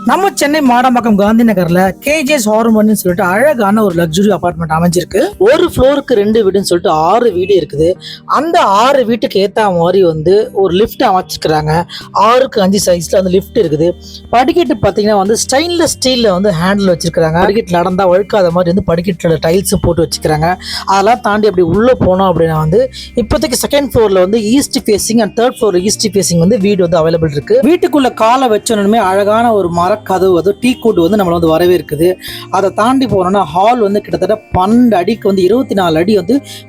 நம்ம சென்னை மாடம்பாக்கம் காந்தி நகர்ல கேஜிஎஸ் ஹார்மோனின்னு சொல்லிட்டு அழகான ஒரு லக்ஸுரி அபார்ட்மெண்ட் அமைஞ்சிருக்கு. ஒரு ஃப்ளோருக்கு 2 வீடுன்னு சொல்லிட்டு 6 வீடு இருக்குது. அந்த 6 வீட்டுக்கு ஏத்த மாதிரி ஒரு லிஃப்ட் அமைச்சிருக்கிறாங்க. 6க்கு 5 சைஸ்ல லிஃப்ட் இருக்குது. படிக்கட்டு பாத்தீங்கன்னா ஸ்டெயின்லெஸ் ஸ்டீல்ல ஹேண்டில் வச்சிருக்காங்க. படிக்கட்டு நடந்தா வழுக்காத மாதிரி படிக்கட்டுல டைல்ஸ் போட்டு வச்சுக்கிறாங்க. அதெல்லாம் தாண்டி அப்படி உள்ள போனோம் அப்படின்னா இப்போதைக்கு செகண்ட் ஃப்ளோர்ல east facing and third floor east facing வீடு அவைலபிள் இருக்கு. வீட்டுக்குள்ள காலை வச்சோன்னுமே அழகான ஒரு மரக்கதவு டீ கூட் நம்மள வரவே இருக்குது. அதை தாண்டி போனோம்னா ஹால் கிட்டத்தட்ட 12 அடிக்கு 24 அடி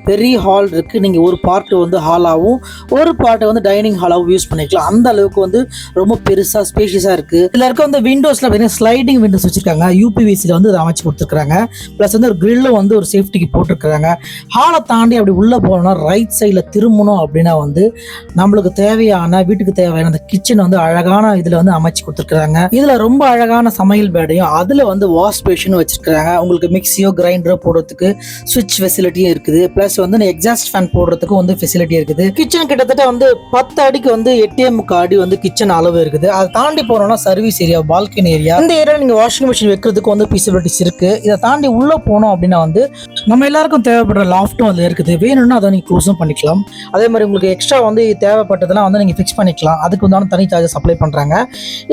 பெரிய ஹால் இருக்கு. நீங்க ஒரு பார்ட் ஹாலாவும் ஒரு பார்ட் டைனிங் ஹாலாவும் யூஸ் பண்ணிக்கலாம். அந்த அளவுக்கு ரொம்ப பெருசா ஸ்பேஷியஸா இருக்கு. இதுல இருக்க விண்டோஸ்ல பாத்தீங்கன்னா ஸ்லைடிங் விண்டோஸ் வச்சிருக்காங்க. யூபிவிசில அதை அமைச்சு கொடுத்துருக்காங்க. பிளஸ் ஒரு கிரில்லும் ஒரு சேஃப்டிக்கு போட்டிருக்காங்க. ஹாலை தாண்டி அப்படி உள்ள போனோம்னா ரைட் சைட்ல திரும்பணும் அப்படின்னா நம்மளுக்கு தேவையான வீட்டுக்கு தேவையான அந்த கிச்சன் அழகான இதுல அமைச்சு கொடுத்துருக்காங்க. இதுல ரொம்ப அழகான சமையல் பேடையும் அதுல வாஷ் பேஷனும் வச்சிருக்காங்க. உங்களுக்கு மிக்சியோ கிரைண்டரோ போடுறதுக்கு சுவிட்ச் ஃபெசிலிட்டியும் இருக்குது. பிளஸ் எக்ஸாஸ்ட் ஃபேன் போடுறதுக்கும் ஃபெசிலிட்டி இருக்குது. கிச்சன் கிட்டத்தட்ட 10 அடிக்கு 8.5 அடி கிச்சன் அளவு இருக்குது. அதை தாண்டி போனோம்னா சர்வீஸ் ஏரியா, பால்கனி ஏரியா. இந்த ஏரியா நீங்க வாஷிங் மிஷின் வைக்கிறதுக்கு ஃபெசிலிட்டிஸ் இருக்கு. இதை தாண்டி உள்ள போனோம் அப்படின்னா நம்ம எல்லாருக்கும் தேவைப்படுற லாஃப்ட்டும் அதுல இருக்குது. வேணும்னா அதை நீங்க க்ளோஸும் பண்ணிக்கலாம். அதே மாதிரி உங்களுக்கு எக்ஸ்ட்ரா தேவைப்பட்டதெல்லாம் நீங்க ஃபிக்ஸ் பண்ணிக்கலாம். அதுக்கு தனி சார்ஜஸ் அப்ளை பண்றாங்க.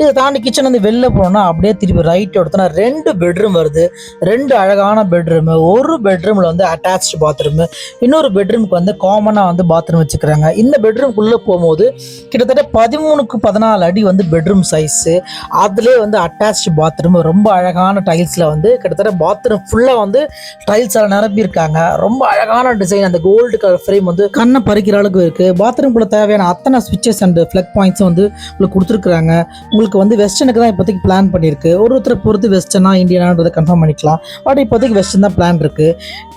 இதை தாண்டி கிச்சன் வெளில போனோம்னா அப்படியே திருப்பி ரைட் எடுத்தோம்னா 2 பெட்ரூம் வருது. 2 அழகான பெட்ரூம். ஒரு பெட்ரூம்ல அட்டாச்டு பாத்ரூம், இன்னொரு பெட்ரூமுக்கு காமனா பாத்ரூம் வச்சுக்கிறாங்க. இந்த பெட்ரூம்குள்ள போகும்போது கிட்டத்தட்ட 13க்கு 14 அடி பெட்ரூம் சைஸ். அதுலேயே அட்டாச்டு பாத்ரூம் ரொம்ப அழகான டைல்ஸ்ல கிட்டத்தட்ட பாத்ரூம் ஃபுல்லா டைல்ஸால நிரப்பி இருக்காங்க. ரொம்ப அழகான டிசைன். அந்த கோல்டு கலர் ஃப்ரேம் கண்ணை பறிக்கிற அளவுக்கு இருக்கு. பாத்ரூம்குள்ள தேவையான அத்தனை ஸ்விட்சஸ் அண்ட் ஃபிளக் பாயிண்ட்ஸும் உங்களுக்கு கொடுத்துருக்காங்க. உங்களுக்கு வெஸ்டர்னுக்கு தான் இப்போதைக்கு பிளான் பண்ணியிருக்கு. ஒருத்தரை பொறுத்து வெஸ்டர்னா இந்தியனான்றதை கன்ஃபார்ம் பண்ணிக்கலாம். பட் இப்போதைக்கு வெஸ்டர்ன் தான் பிளான் இருக்கு.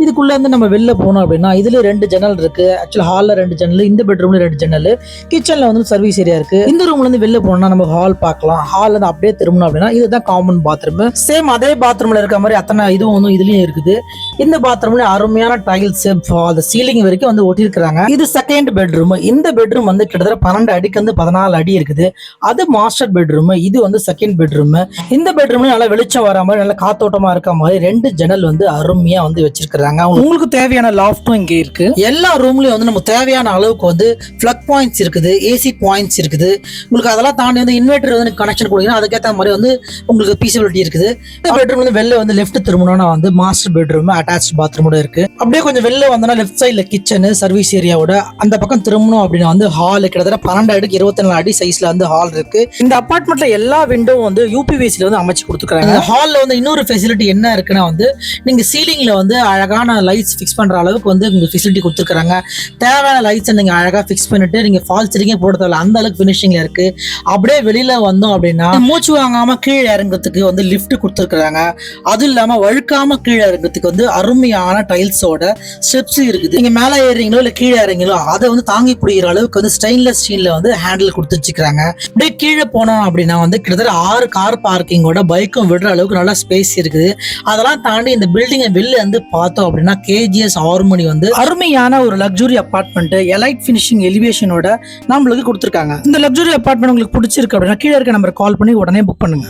இதுக்குள்ள நம்ம வெளில போனோம் அப்படின்னா இதுல 2 ஜன்னல் இருக்கு. ஆக்சுவலா ஹால்ல 2 ஜன்னல், இந்த பெட்ரூம்ல 2 ஜன்னல், கிச்சன்ல சர்வீஸ் ஏரியா இருக்கு. இந்த ரூம்ல வெளில போனோம்னா நம்ம ஹால் பார்க்கலாம். ஹால் அப்படியே திரும்பணும் அப்படின்னா இதுதான் காமன் பாத்ரூம். சேம் அதே பாத்ரூம்ல இருக்க மாதிரி அத்தனை இதுவும் இதுலயும் இருக்குது. இந்த பாத்ரூம்ல அருமையான டைல்ஸ் அந்த சீலிங் வரைக்கும் ஒட்டியிருக்காங்க. இது செகண்ட் பெட்ரூம். இந்த பெட்ரூம் கிட்டத்தட்ட 12 அடிக்கு 14 அடி இருக்குது. அது மாஸ்டர் பெட்ரூம். இது செகண்ட் பெட்ரூம். இந்த பெட்ரூம்ல நல்லா வெளிச்சம் வர மாதிரி நல்லா காத்தோட்டமா இருக்க மாதிரி 2 ஜன்னல் அருமையா வச்சிருக்காங்க. உங்களுக்கு தேவையான லாஃப்டும் இங்க இருக்கு. எல்லா ரூம்லயும் நமக்கு தேவையான அளவுக்கு பிளக் பாயிண்ட்ஸ் இருக்குது, ஏசி பாயிண்ட்ஸ் இருக்குது. உங்களுக்கு அதெல்லாம் தாண்டி இன்வெர்டர் கனெக்ஷன் கொடுக்கணும். அதுக்கேற்ற மாதிரி உங்களுக்கு பீசபிலிட்டி இருக்குது. இந்த பெட்ரூம் வெளில லெஃப்ட் திரும்பணும்னா மாஸ்டர் பெட்ரூம் அட்டாச்ட் பாத்ரூமோட இருக்கு. அப்படியே கொஞ்சம் வெளில வந்தோம்னா லெஃப்ட் சைட்ல கிச்சன் சர்வீஸ் ஏரியாவோட அந்த பக்கம் திரும்பணும் அப்படின்னா ஹால் கிட்டத்தட்ட 12 அடிக்கு 24 அடி சைஸ்ல ஹால் இருக்கு. இந்த அபார்ட்மெண்ட்ல எல்லா விண்டோவும் யூபிவிசில அமைச்சு கொடுத்துருக்காங்க. இந்த ஹால்ல இன்னொரு ஃபெசிலிட்டி என்ன இருக்குன்னா நீங்க சீலிங்ல அழகான லைட்ஸ் ஃபிக்ஸ் பண்ற அளவுக்கு உங்களுக்கு ஃபெசிலிட்டி கொடுத்துருக்காங்க. தேவையான லைட்ஸ் நீங்க அழகா ஃபிக்ஸ் பண்ணிட்டு நீங்க ஃபால் சீலிங்கே போட தேவையில்ல. அந்த அளவுக்கு ஃபினிஷிங்ல இருக்கு. அப்படியே வெளியில வந்தோம் அப்படின்னா மூச்சு வாங்காம கீழே இறங்குறதுக்கு லிஃப்ட் கொடுத்துருக்காங்க. அதுவும் இல்லாம வழுக்காம கீழே இறங்குறதுக்கு அருமையான டைல்ஸோட ஸ்டெப்ஸ் இருக்குது. நீங்க மேல ஏறீங்களோ இல்ல கீழே இறங்கீங்களோ அதை தாங்கி பிடிக்கிற அளவுக்கு ஸ்டெயின்லெஸ் ஸ்டீல்ல ஹேண்டில் கொடுத்து வச்சுக்கிறாங்க. அப்படியே கீழே போனோம் அப்படின்னா கிட்டத்தட்ட 6 கார் பார்க்கிங்கோட பைக்கும் விடுற அளவுக்கு நல்லா ஸ்பேஸ் இருக்குது. அதெல்லாம் தாண்டி இந்த பில்டிங்கை வெளில பார்த்தோம் அப்படின்னா கேஜிஎஸ் ஹார்மோனி அருமையான ஒரு லக்ஸுரி அபார்ட்மெண்ட் எலைட் ஃபினிஷிங் எலிவேஷனோட நம்மளுக்கு கொடுத்துருக்காங்க. இந்த லக்ஸுரி அபார்ட்மெண்ட் உங்களுக்கு பிடிச்சிருக்கு அப்படின்னா கீழே இருக்க நம்பர் கால் பண்ணி உடனே புக் பண்ணுங்க.